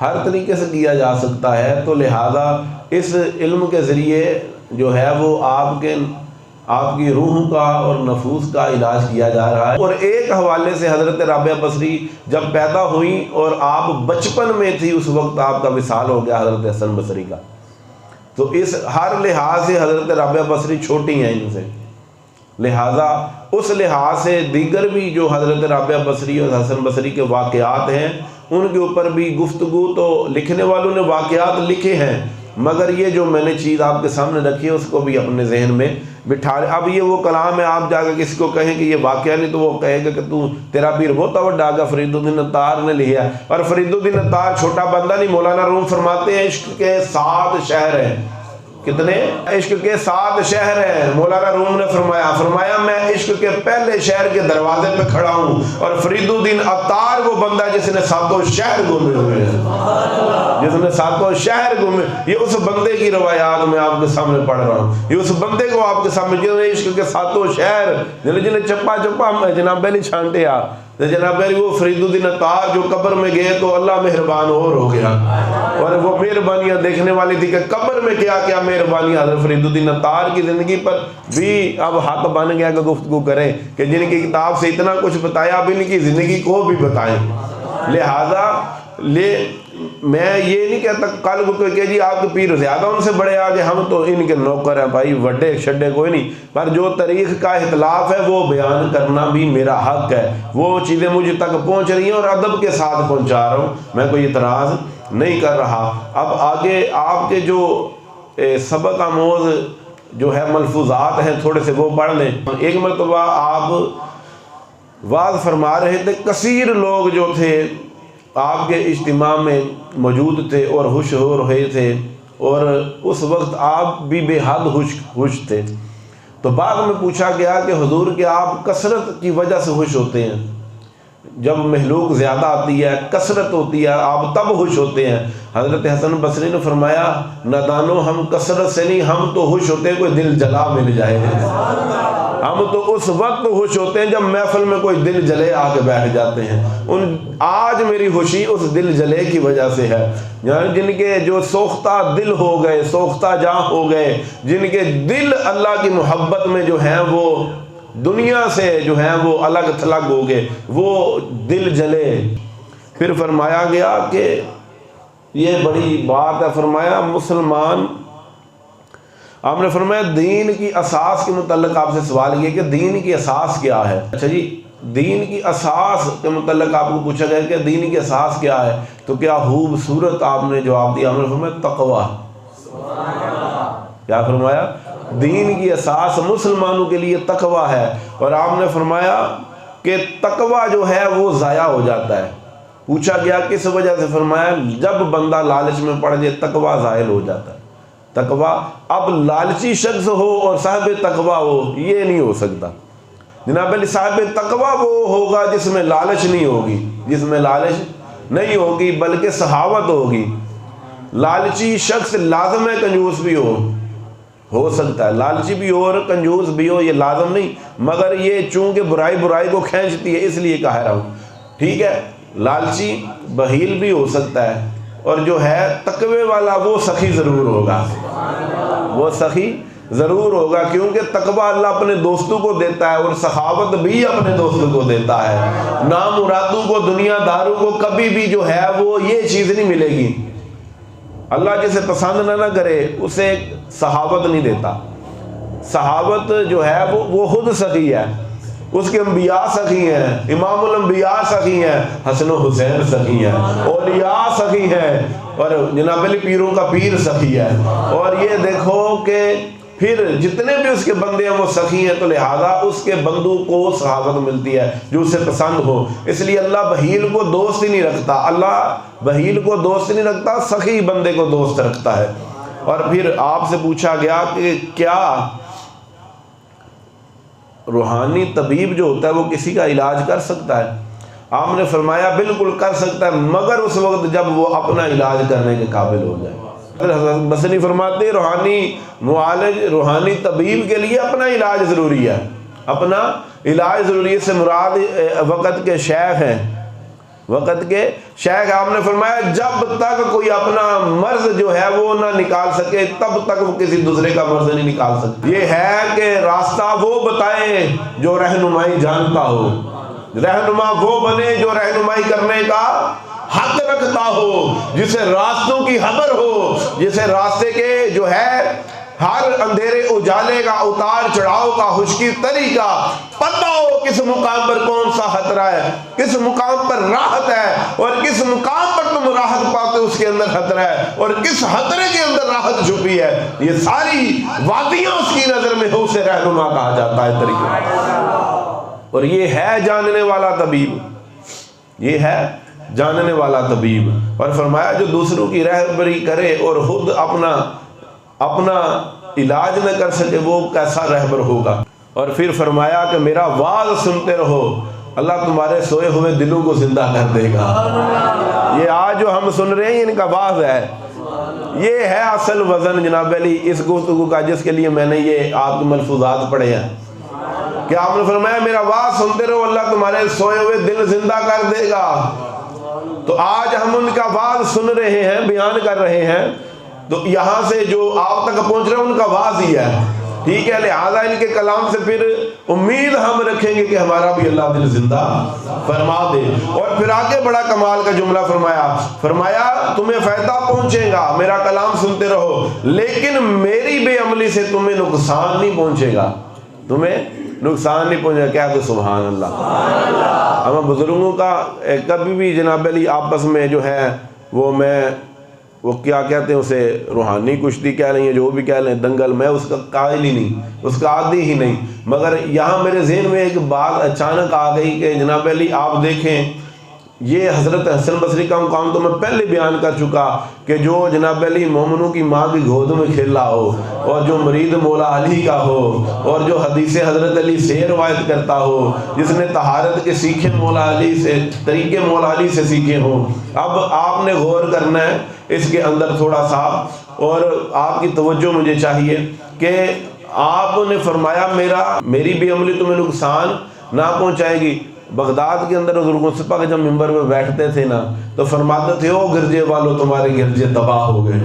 ہر طریقے سے کیا جا سکتا ہے، تو لہذا اس علم کے ذریعے جو ہے وہ آپ کی روح کا اور نفوس کا علاج کیا جا رہا ہے. اور ایک حوالے سے حضرت رابعہ بصری جب پیدا ہوئی اور آپ بچپن میں تھی اس وقت آپ کا وصال ہو گیا حضرت حسن بصری کا، تو اس ہر لحاظ سے حضرت رابعہ بصری چھوٹی ہیں ان سے، لہذا اس لحاظ سے دیگر بھی جو حضرت رابعہ بصری اور حسن بصری کے واقعات ہیں ان کے اوپر بھی گفتگو تو لکھنے والوں نے واقعات لکھے ہیں، مگر یہ جو میں نے چیز آپ کے سامنے رکھی ہے اس کو بھی اپنے ذہن میں بٹھا لیں. اب یہ وہ کلام ہے، آپ جا کے کسی کو کہیں کہ یہ واقعہ نہیں تو وہ کہے گا کہ تیرا پیر بہت وڈا گا فرید الدین عطار نے لیا. اور فرید الدین عطار چھوٹا بندہ نہیں، مولانا روم فرماتے ہیں عشق کے 7 شہر ہیں. کتنے؟ عشق کے 7 شہر ہیں. مولانا روم نے فرمایا میں عشق کے پہلے شہر کے دروازے پہ کھڑا ہوں اور فرید الدین عطار وہ بندہ جس نے 7 شہر گھومے ہوئے ہیں، جس نے 7 شہر گھومے. یہ اس بندے کی روایات میں آپ کے سامنے پڑھ رہا ہوں، یہ اس بندے کو آپ کے سامنے جنہوں نے عشق کے 7 شہر جنہیں چپا جناب علی چھانٹے جناب علی وہ فرید الدین عطار جو قبر میں گئے تو اللہ مہربان اور ہو گیا، اور وہ مہربانیاں دیکھنے والی تھی کہ قبر میں کیا کیا مہربانی حضرت فرید الدین عطار کی زندگی پر بھی اب حق بن گیا کہ گفتگو کریں کہ جن کی کتاب سے اتنا کچھ بتایا اب ان کی زندگی کو بھی بتائیں. لہذا میں یہ نہیں کہتا کل کو کہ جی آپ کے پیر زیادہ ان سے بڑے آگے، ہم تو ان کے نوکر ہیں بھائی، وڈے شڈے کوئی نہیں، پر جو تاریخ کا اختلاف ہے وہ بیان کرنا بھی میرا حق ہے. وہ چیزیں مجھے تک پہنچ رہی ہیں اور ادب کے ساتھ پہنچا رہا ہوں، میں کوئی اعتراض نہیں کر رہا. اب آگے آپ کے جو سبق آموز جو ہے ملفوظات ہیں تھوڑے سے وہ پڑھ لیں۔ ایک مرتبہ آپ واز فرما رہے تھے، کثیر لوگ جو تھے آپ کے اجتماع میں موجود تھے اور خوش ہو رہے تھے، اور اس وقت آپ بھی بے حد خوش تھے۔ تو بعد میں پوچھا گیا کہ حضور کہ آپ کثرت کی وجہ سے خوش ہوتے ہیں، جب محلوق زیادہ آتی ہے، کثرت ہوتی ہے، آپ تب خوش ہوتے ہیں؟ حضرت حسن بصری نے فرمایا، نادانو ہم کثرت سے نہیں، ہم تو خوش ہوتے ہیں کوئی دل جلا مل جائے۔ ہم تو اس وقت خوش ہوتے ہیں جب محفل میں کوئی دل جلے آ کے بیٹھ جاتے ہیں۔ آج میری خوشی اس دل جلے کی وجہ سے ہے، یعنی جن کے جو سوختہ دل ہو گئے، سوختہ جاں ہو گئے، جن کے دل اللہ کی محبت میں جو ہیں وہ دنیا سے جو ہیں وہ الگ تھلگ ہو گئے، وہ دل جلے۔ پھر فرمایا گیا کہ یہ بڑی بات ہے، فرمایا مسلمان، آپ نے فرمایا دین کی اساس کے متعلق آپ سے سوال کیا کہ دین کی اساس کیا ہے؟ اچھا جی، دین کی اساس کے متعلق آپ کو پوچھا گیا کہ دین کی اساس کیا ہے، تو کیا خوبصورت آپ نے جواب دیا، آپ نے فرمایا تقوی۔ کیا فرمایا؟ دین کی اساس مسلمانوں کے لیے تقوی ہے، اور آپ نے فرمایا کہ تقوی جو ہے وہ ضائع ہو جاتا ہے۔ پوچھا گیا کس وجہ سے؟ فرمایا جب بندہ لالچ میں پڑ جائے تقوی زائل ہو جاتا ہے۔ تقوی، اب لالچی شخص ہو اور صاحب تقوی ہو، یہ نہیں ہو سکتا جناب علی۔ صاحب تقوی وہ ہوگا جس میں لالچ نہیں ہوگی، جس میں لالچ نہیں ہوگی بلکہ سخاوت ہوگی۔ لالچی شخص لازم ہے کنجوس بھی ہو سکتا ہے، لالچی بھی ہو اور کنجوس بھی ہو، یہ لازم نہیں، مگر یہ چونکہ برائی کو کھینچتی ہے اس لیے کہہ رہا ہوں، ٹھیک ہے۔ لالچی بخیل بھی ہو سکتا ہے، اور جو ہے تقوی والا وہ سخی ضرور ہوگا، وہ سخی ضرور ہوگا، کیونکہ تقوی اللہ اپنے دوستوں کو دیتا ہے، اور سخاوت بھی اپنے دوستوں کو دیتا ہے۔ نامرادوں کو، دنیا داروں کو کبھی بھی جو ہے وہ یہ چیز نہیں ملے گی۔ اللہ جسے پسند نہ کرے اسے سخاوت نہیں دیتا۔ سخاوت جو ہے وہ خود سخی ہے، اس کے انبیاء سخی ہیں، امام الانبیاء سخی ہیں، حسن و حسین سخی ہیں، اولیاء سخی ہیں، اور جناب علی پیروں کا پیر سخی ہے۔ اور یہ دیکھو کہ پھر جتنے بھی اس کے بندے ہیں وہ سخی ہیں، تو لہذا اس کے بندوں کو سخاوت ملتی ہے جو اسے پسند ہو۔ اس لیے اللہ بخیل کو دوست ہی نہیں رکھتا، اللہ بخیل کو دوست نہیں رکھتا، سخی بندے کو دوست رکھتا ہے۔ اور پھر آپ سے پوچھا گیا کہ کیا روحانی طبیب جو ہوتا ہے وہ کسی کا علاج کر سکتا ہے؟ آپ نے فرمایا بالکل کر سکتا ہے، مگر اس وقت جب وہ اپنا علاج کرنے کے قابل ہو جائے۔ حسن بصری فرماتے روحانی معالج، روحانی طبیب کے لیے اپنا علاج ضروری ہے، اپنا علاج ضروری ہے۔ اس سے مراد وقت کے شیخ ہیں، وقت کے شیخ۔ آپ نے فرمایا جب تک کوئی اپنا مرض جو ہے وہ نہ نکال سکے تب تک وہ کسی دوسرے کا مرض نہیں نکال سکتا۔ یہ ہے کہ راستہ وہ بتائے جو رہنمائی جانتا ہو، رہنما وہ بنے جو رہنمائی کرنے کا حق رکھتا ہو، جسے راستوں کی خبر ہو، جسے راستے کے جو ہے ہر اندھیرے اجالے کا، اتار چڑھاؤ کا، خشکی تری کا پتہ ہو، کس مقام پر کون سا خطرہ ہے، کس مقام پر راحت ہے، اور کس مقام پر تم راحت پاتے اس کے اندر خطرہ ہے، اور کس خطرے کے اندر راحت چھپی ہے۔ یہ ساری وادیاں اس کی نظر میں ہو، اسے رہنما کہا جاتا ہے طریقہ۔ اور یہ ہے جاننے والا طبیب، یہ ہے جاننے والا طبیب۔ اور فرمایا جو دوسروں کی رہبری کرے اور خود اپنا علاج نہ کر سکے وہ کیسا رہبر ہوگا۔ اور پھر فرمایا کہ میرا واز سنتے رہو، اللہ تمہارے سوئے ہوئے دلوں کو زندہ کر دے گا۔ یہ آج جو ہم سن رہے ہیں ان کا واز ہے، یہ ہے اصل وزن جناب علی اس گفتگو کا، جس کے لیے میں نے یہ آپ کے ملفوظات پڑھے ہیں کہ آپ نے فرمایا میرا واز سنتے رہو، اللہ تمہارے سوئے ہوئے دل زندہ کر دے گا۔ تو آج ہم ان کا واز سن رہے ہیں، بیان کر رہے ہیں، تو یہاں سے جو آپ تک پہنچ رہے ہیں ان کا واز ہی ہے، ٹھیک ہے۔ لہٰذا ان کے کلام سے پھر امید ہم رکھیں گے کہ ہمارا بھی اللہ دل زندہ فرما دے۔ اور پھر آگے بڑا کمال کا جملہ فرمایا تمہیں فائدہ پہنچے گا، میرا کلام سنتے رہو، لیکن میری بے عملی سے تمہیں نقصان نہیں پہنچے گا، تمہیں نقصان نہیں پہنچے گا۔ کیا تو سبحان اللہ۔ ہم بزرگوں کا کبھی بھی جناب علی آپس میں جو ہے وہ میں وہ کیا کہتے ہیں اسے، روحانی کشتی کہہ لیں یا جو بھی کہہ لیں، دنگل، میں اس کا قائل ہی نہیں، اس کا عادی ہی نہیں، مگر یہاں میرے ذہن میں ایک بات اچانک آ گئی کہ جناب علی آپ دیکھیں، یہ حضرت حسن بصری کا مقام تو میں پہلے بیان کر چکا کہ جو جناب علی مومنوں کی ماں کی گود میں کھیلا ہو، اور جو مرید مولا علی کا ہو، اور جو حدیث حضرت علی سے روایت کرتا ہو، جس نے طہارت کے سیکھے مولا علی سے، طریقے مولا علی سے سیکھے ہوں۔ اب آپ نے غور کرنا ہے اس کے اندر تھوڑا سا، اور آپ کی توجہ مجھے چاہیے کہ آپ نے فرمایا میری بھی عملی تمہیں نقصان نہ پہنچائے گی۔ بغداد کے اندر حضور غوث پاک جب منبر میں بیٹھتے تھے نا تو فرماتے تھے، او گرجے والو تمہارے گرجے تباہ ہو گئے،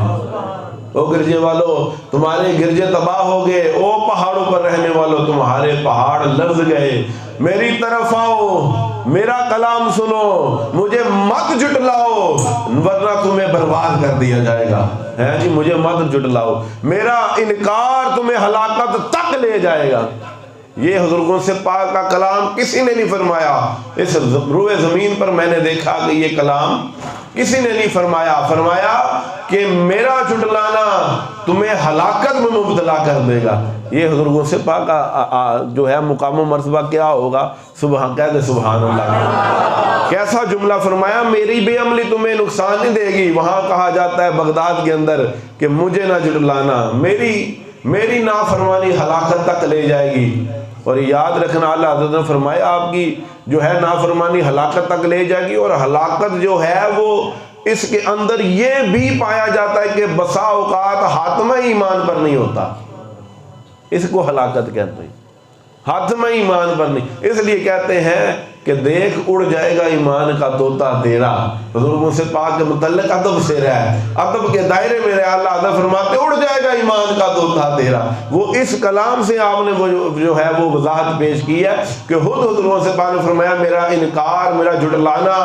او گرجے والو تمہارے گرجے تباہ ہو گئے، او پہاڑوں پر رہنے والو تمہارے پہاڑ لرز گئے، میری طرف آؤ، میرا کلام سنو، مجھے مت جھٹلاؤ ورنہ تمہیں برباد کر دیا جائے گا، ہے جی، مجھے مت جھٹلاؤ، میرا انکار تمہیں ہلاکت تک لے جائے گا۔ یہ حضور غوث پاک کا کلام کسی نے نہیں فرمایا، اس روئے زمین پر میں نے دیکھا کہ یہ کلام کسی نے نہیں فرمایا، فرمایا کہ میرا جھٹلانا تمہیں ہلاکت میں مبتلا کر دے گا۔ یہ حضور غوث پاک کا جو ہے مقام و مرتبہ کیا ہوگا، سبحان، کہہ دے سبحان اللہ، کیسا جملہ فرمایا، میری بے عملی تمہیں نقصان نہیں دے گی۔ وہاں کہا جاتا ہے بغداد کے اندر کہ مجھے نہ جھٹلانا، میری نافرمانی ہلاکت تک لے جائے گی۔ اور یاد رکھنا، اللہ حضرت نے فرمایا آپ کی جو ہے نافرمانی ہلاکت تک لے جائے گی، اور ہلاکت جو ہے وہ اس کے اندر یہ بھی پایا جاتا ہے کہ بسا اوقات حاتمہ ایمان پر نہیں ہوتا، اس کو ہلاکت کہتے ہیں، حاتمہ ایمان پر نہیں۔ اس لیے کہتے ہیں کہ دیکھ اڑ جائے گا ایمان کا طوطا تیرا، حضور غوث پاک کے متعلق ادب سے رہا، ادب کے دائرے میں رہا، اللہ ادب فرماتے اڑ جائے گا ایمان کا طوطا تیرا۔ وہ اس کلام سے آپ نے وہ جو ہے وہ وضاحت پیش کی ہے کہ خود حضور غوث پاک نے فرمایا میرا انکار، میرا جھٹلانا،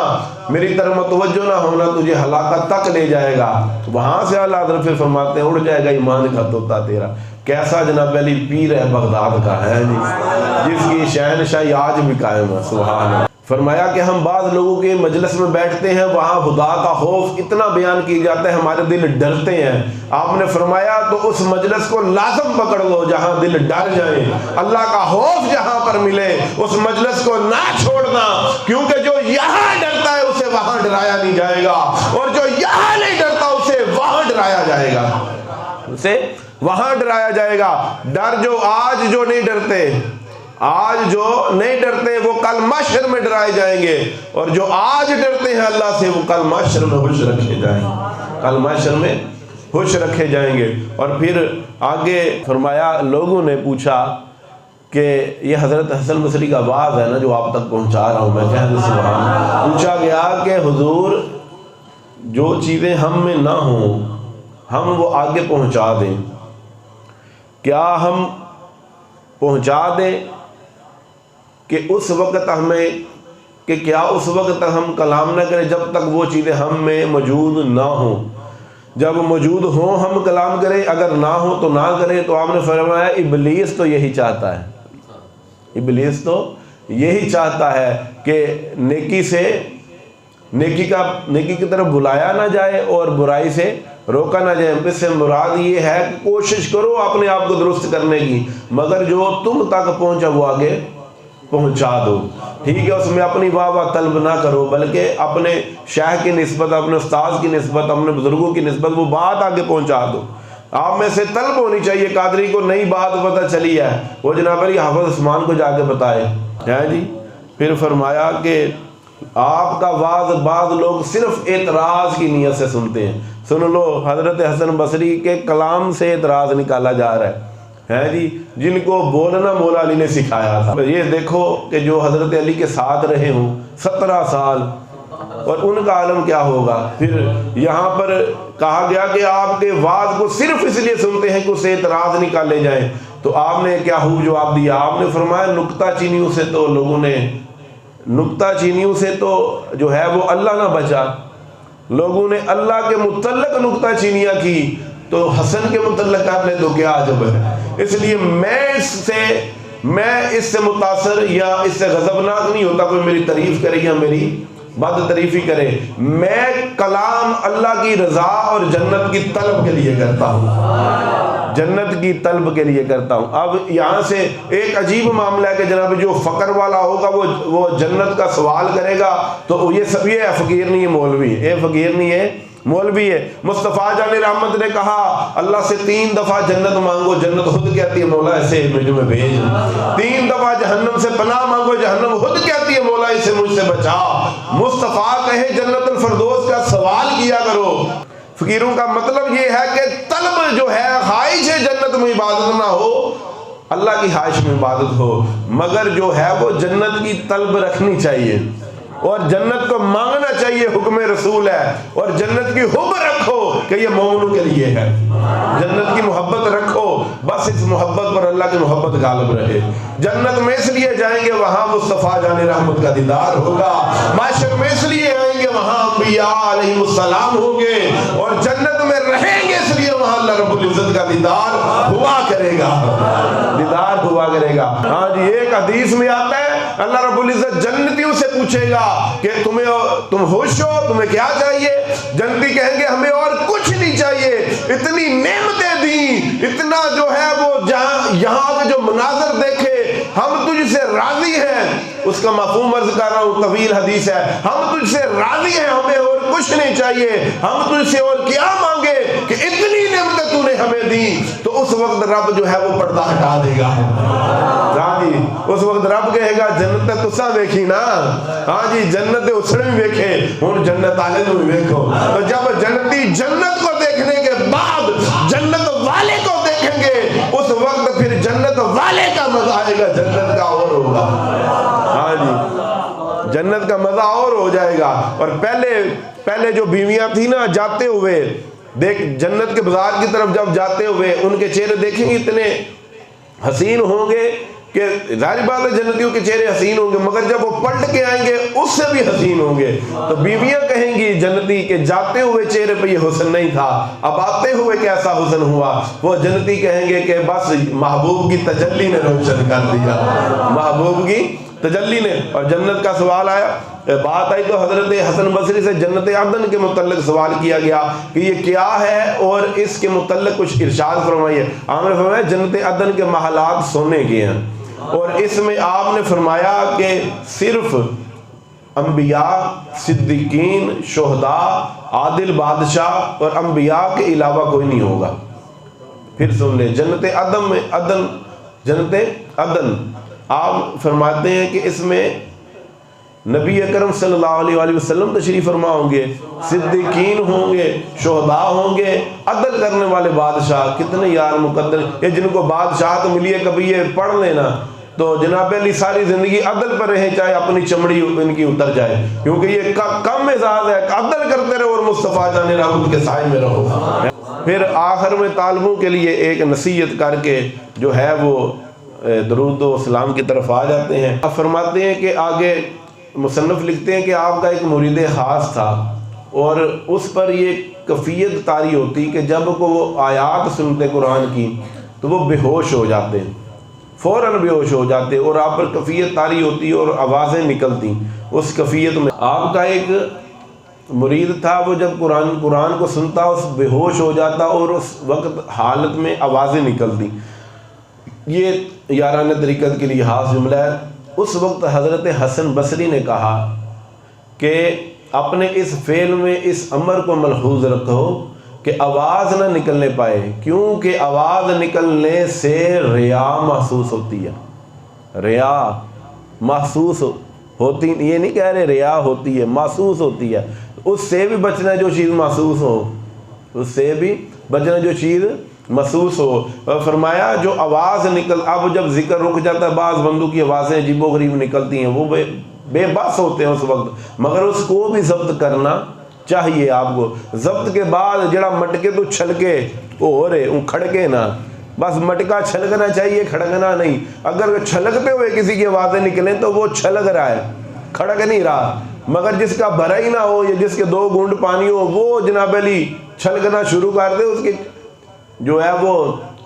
میری طرف متوجہ نہ ہونا تجھے ہلاکت تک لے جائے گا۔ وہاں سے اللہ حضرت پھر فرماتے ہیں اڑ جائے گا ایمان کا طوطا تیرا۔ کیسا جناب علی پیر ہے بغداد کا، ہے جی، جس کی شہنشاہی آج بھی قائم ہے، سبحان اللہ۔ فرمایا کہ ہم بعض لوگوں کے مجلس میں بیٹھتے ہیں، وہاں خدا کا خوف اتنا بیان کی جاتا ہے ہمارے دل ڈرتے ہیں۔ آپ نے فرمایا تو اس مجلس کو لازم پکڑ لو جہاں دل ڈر جائے، اللہ کا خوف جہاں پر ملے اس مجلس کو نہ چھوڑنا، کیونکہ جو یہاں ڈرتا ہے اسے وہاں ڈرایا نہیں جائے گا، اور جو یہاں نہیں ڈرتا اسے وہاں ڈرایا جائے گا، اسے وہاں ڈرایا جائے گا۔ ڈر جو آج جو نہیں ڈرتے وہ کل محشر میں ڈرائے جائیں گے، اور جو آج ڈرتے ہیں اللہ سے وہ کل محشر میں ہوش رکھے جائیں گے، کل محشر میں ہوش رکھے جائیں گے۔ اور پھر آگے فرمایا، لوگوں نے پوچھا کہ یہ حضرت حسن بصری کا واعظ ہے نا جو آپ تک پہنچا رہا ہوں میں، کہہ دے سبحان۔ پوچھا گیا کہ حضور جو چیزیں ہم میں نہ ہوں ہم وہ آگے پہنچا دیں، کیا ہم پہنچا دیں کہ اس وقت کیا اس وقت ہم کلام نہ کریں جب تک وہ چیزیں ہم میں موجود نہ ہوں، جب موجود ہوں ہم کلام کریں، اگر نہ ہوں تو نہ کریں۔ تو آپ نے فرمایا ابلیس تو یہی چاہتا ہے، ابلیس تو یہی چاہتا ہے کہ نیکی کی طرف بلایا نہ جائے اور برائی سے روکا نہ جائے۔ اس سے مراد یہ ہے کہ کوشش کرو اپنے آپ کو درست کرنے کی، مگر جو تم تک پہنچا وہ آگے پہنچا دو، ٹھیک ہے؟ اس میں اپنی واہ طلب نہ کرو، بلکہ اپنے شیخ کی نسبت، اپنے استاد کی نسبت، اپنے بزرگوں کی نسبت وہ بات آگے پہنچا دو۔ آپ میں سے طلب ہونی چاہیے، قادری کو نئی بات پتہ چلی ہے وہ جناب علی حافظ عثمان کو جا کے بتائے، ہے جی۔ پھر فرمایا کہ آپ کا واعظ بعض لوگ صرف اعتراض کی نیت سے سنتے ہیں، سن لو حضرت حسن بصری کے کلام سے اعتراض نکالا جا رہا ہے جی، جن کو بولنا مولا علی نے سکھایا تھا۔ یہ دیکھو کہ جو حضرت علی کے ساتھ رہے ہوں 17 سال، اور ان کا عالم کیا ہوگا۔ پھر یہاں پر کہا گیا کہ آپ کے واعظ کو صرف اس لیے سنتے ہیں کہ اسے اعتراض نکالے جائیں، تو آپ نے کیا خوب جواب دیا، آپ نے فرمایا نکتہ چینیوں سے تو لوگوں نے، نکتہ چینیوں سے تو جو ہے وہ اللہ نہ بچا، لوگوں نے اللہ کے متعلق نکتہ چینیاں کی، تو حسن کے متعلق آپ نے تو کیا عجب ہے۔ اس لیے میں اس سے متاثر یا اس سے غضبناک نہیں ہوتا کوئی میری تعریف کرے یا میری بد تعریفی کرے، میں کلام اللہ کی رضا اور جنت کی طلب کے لیے کرتا ہوں، جنت کی طلب کے لیے کرتا ہوں۔ اب یہاں سے ایک عجیب معاملہ ہے کہ جناب جو فقر والا ہوگا وہ جنت کا سوال کرے گا تو یہ سب یہ فقیر نہیں ہے مولوی، یہ فقیر نہیں ہے مولوی ہے۔ مصطفیٰ جان رحمت نے کہا اللہ سے 3 دفعہ جنت مانگو، جنت خود کہتی ہے مولا اسے مجھ میں بھیج۔ 3 دفعہ جہنم سے پناہ مانگو، جہنم خود کہتی ہے مولا اسے مجھ سے بچا۔ مصطفیٰ کہے جنت الفردوس کا سوال کیا کرو۔ فقیروں کا مطلب یہ ہے کہ طلب جو ہے، خواہش جنت میں عبادت نہ ہو، اللہ کی خواہش میں عبادت ہو، مگر جو ہے وہ جنت کی طلب رکھنی چاہیے اور جنت کو مانگنا چاہیے، حکم رسول ہے۔ اور جنت کی حب رکھو کہ یہ مومنوں کے لیے ہے، جنت کی محبت رکھو، بس اس محبت پر اللہ کی محبت غالب رہے۔ جنت میں اس لیے جائیں گے وہاں مصطفیٰ جان رحمت کا دیدار ہوگا، معاشر میں اس لیے آئیں گے وہاں انبیاء علیہ السلام ہوں گے، اور جنت میں رہیں گے اس لیے وہاں اللہ رب العزت کا دیدار ہوا کرے گا، دیدار ہوا کرے گا۔ ہاں جی، ایک حدیث میں آتا ہے اللہ رب العزت جنتیوں سے پوچھے گا کہ تم خوش ہو، تمہیں کیا چاہیے؟ جنتی کہیں گے ہمیں اور کچھ نہیں چاہیے، اتنی نعمتیں دیں، اتنا جو ہے وہ یہاں کے جو مناظر دیکھے، ہم تجھ سے راضی ہیں۔ اس کا مفہوم عرض کر رہا ہوں، طویل حدیث ہے، ہم تجھ سے راضی ہیں، ہمیں اور کچھ نہیں چاہیے، ہم تجھ سے اور کیا مانگے کہ اتنی نعمتیں تو نے ہمیں دی۔ تو اس وقت رب جو ہے وہ پردہ ہٹا دے گا۔ ہاں جی، اس وقت رب کہے گا جنت تساں دیکھی نا، ہاں جی جنت اسڑ بھی دیکھے، ہن جنت والے نوں بھی دیکھو۔ تو جب جنتی جنت کو دیکھنے کے بعد جنت والے کو دیکھیں گے، اس وقت پھر جنت والے کا مزہ آئے گا، جنت کا اور ہوگا۔ ہاں جی، جنت کا مزہ اور ہو جائے گا۔ اور پہلے جو بیویاں تھیں نا، جاتے ہوئے دیکھ جنت کے بازار کی طرف جب جاتے ہوئے ان کے چہرے دیکھیں گے اتنے حسین ہوں گے کہ ظاہر بات ہے جنتیوں کے چہرے حسین ہوں گے، مگر جب وہ پلٹ کے آئیں گے اس سے بھی حسین ہوں گے۔ تو بیویاں کہیں گی جنتی کہ جاتے ہوئے چہرے پہ یہ حسن نہیں تھا، اب آتے ہوئے کیسا حسن ہوا؟ وہ جنتی کہیں گے کہ بس محبوب کی تجلی نے روشن کر دیا، محبوب کی تجلی نے۔ اور جنت کا سوال آیا، بات آئی تو حضرت حسن بصری سے جنت عدن کے متعلق سوال کیا گیا کہ یہ کیا ہے اور اس کے متعلق کچھ ارشاد فرمائیے۔ آپ نے فرمایا جنت عدن کے محلات سونے کے ہیں، اور اس میں آپ نے فرمایا کہ صرف انبیاء، صدیقین، شہداء، عادل بادشاہ اور انبیاء کے علاوہ کوئی نہیں ہوگا۔ پھر سن لیں، جنت عدن آپ فرماتے ہیں کہ اس میں نبی اکرم صلی اللہ علیہ وسلم تشریف فرما ہوں گے، صدیقین ہوں گے، شہداء ہوں گے، عدل کرنے والے بادشاہ۔ کتنے یار مقدر، یہ جن کو بادشاہت ملی ہے کبھی یہ پڑھ لینا تو جناب علی ساری زندگی عدل پر رہیں، چاہے اپنی چمڑی ان کی اتر جائے، کیونکہ یہ کم اعزاز ہے، عدل کرتے رہو اور مصطفیٰ جان رحمت کے سائے میں رہو۔ پھر آخر میں طالبوں کے لیے ایک نصیحت کر کے جو ہے وہ درود و سلام کی طرف آ جاتے ہیں۔ اب فرماتے ہیں کہ آگے مصنف لکھتے ہیں کہ آپ کا ایک مرید خاص تھا اور اس پر یہ کیفیت طاری ہوتی کہ جب کو وہ آیات سنتے قرآن کی تو وہ بے ہوش ہو جاتے، فوراً بے ہوش ہو جاتے، اور آپ پر کیفیت طاری ہوتی اور آوازیں نکلتی۔ اس کیفیت میں آپ کا ایک مرید تھا، وہ جب قرآن کو سنتا اس بے ہوش ہو جاتا اور اس وقت حالت میں آوازیں نکلتی۔ یہ یارانہ طریقت کے لیے خاص جملہ ہے۔ اس وقت حضرت حسن بصری نے کہا کہ اپنے اس فعل میں اس امر کو ملحوظ رکھو کہ آواز نہ نکلنے پائے، کیونکہ آواز نکلنے سے ریا محسوس ہوتی ہے، ریا محسوس ہوتی، یہ نہیں کہہ رہے ریا ہوتی ہے، محسوس ہوتی ہے۔ اس سے بھی بچنا ہے جو چیز محسوس ہو، اس سے بھی بچنا جو چیز محسوس ہو۔ فرمایا جو آواز اب جب ذکر رک جاتا ہے، بعض بندوں کی آوازیں عجیب و غریب نکلتی ہیں، وہ بے بس ہوتے ہیں اس وقت، مگر اس کو بھی ضبط کرنا چاہیے آپ کو۔ ضبط کے بعد جڑا مٹکے تو چھلکے وہ ہو رہے کھڑکے نہ، بس مٹکا چھلکنا چاہیے، کھڑکنا نہیں۔ اگر چھلکتے ہوئے کسی کی آوازیں نکلیں تو وہ چھلک رہا ہے، کھڑک نہیں رہا، مگر جس کا بھرا ہی نہ ہو یا جس کے 2 گھونٹ پانی ہو وہ جناب علی چھلکنا شروع کر دے، اس کی جو ہے وہ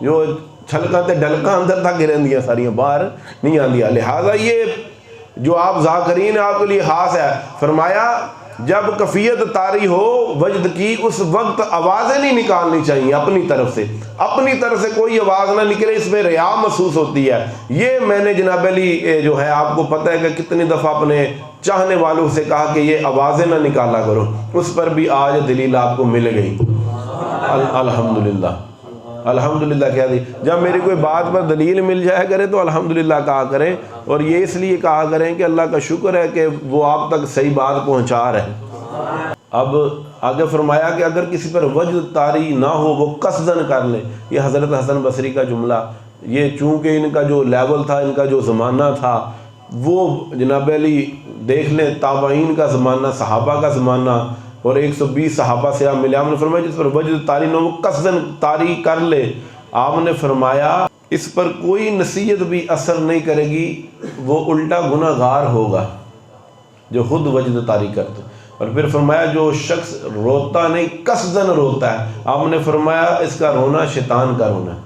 جو چھلکاں تے ڈلکاں اندر تک گرندیاں ساریاں باہر نہیں آندیاں۔ لہٰذا جو آپ ذاکرین آپ کے لیے خاص ہے. فرمایا جب کفیت طاری ہو وجد کی اس وقت آوازیں نہیں نکالنی چاہیے اپنی طرف سے کوئی آواز نہ نکلے، اس میں ریا محسوس ہوتی ہے. یہ میں نے جناب علی جو ہے آپ کو پتہ ہے کہ کتنی دفعہ اپنے چاہنے والوں سے کہا کہ یہ آوازیں نہ نکالا کرو، اس پر بھی آج دلیل آپ کو مل گئی. الحمدللہ کہہ دی. جب میری کوئی بات پر دلیل مل جائے کرے تو الحمدللہ کہا کریں، اور یہ اس لیے کہا کریں کہ اللہ کا شکر ہے کہ وہ آپ تک صحیح بات پہنچا رہے. اب آگے فرمایا کہ اگر کسی پر وجد طاری نہ ہو وہ قصدن کر لے. یہ حضرت حسن بصری کا جملہ، یہ چونکہ ان کا جو لیول تھا، ان کا جو زمانہ تھا، وہ جناب علی دیکھ لیں تابعین کا زمانہ، صحابہ کا زمانہ، اور 120 صحابہ سے آپ ملے. آپ نے فرمایا جس پر وجد طاری نہ ہو وہ قصدن طاری کر لے. آپ نے فرمایا اس پر کوئی نصیحت بھی اثر نہیں کرے گی، وہ الٹا گناہ گار ہوگا جو خود وجد طاری کرتا. اور پھر فرمایا جو شخص روتا نہیں قصدن روتا ہے، آپ نے فرمایا اس کا رونا شیطان کا رونا ہے.